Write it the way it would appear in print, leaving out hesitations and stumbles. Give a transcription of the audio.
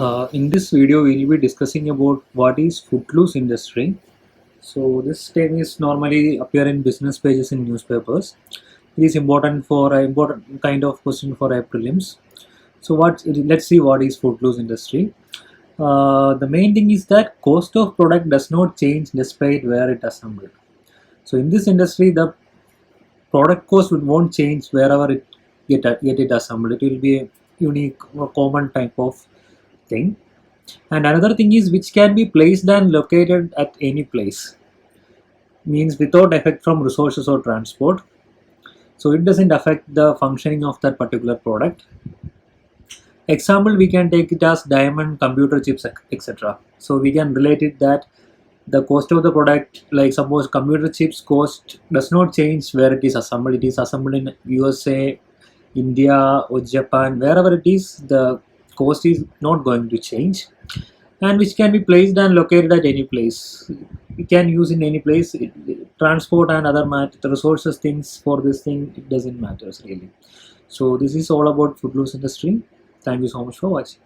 In this video, we will be discussing about what is footloose industry. So this term is normally appear in business pages in newspapers. It is important for a important kind of question for a prelims. So let's see what is footloose industry. The main thing is that cost of product does not change despite where it assembled. So in this industry, the product cost won't change wherever it get it assembled. It will be a unique or common type of thing. And another thing is which can be placed and located at any place, means without effect from resources or transport. So it doesn't affect the functioning of that particular product. Example, we can take it as diamond, computer chips, etc. So we can relate it that the cost of the product, like suppose computer chips cost does not change where it is assembled. It is assembled in USA, India or Japan, wherever it is, the cost is not going to change, and which can be placed and located at any place. We can use in any place. Transport and other the resources things for this thing, it doesn't matter really. So this is all about footloose industry. Thank you so much for watching.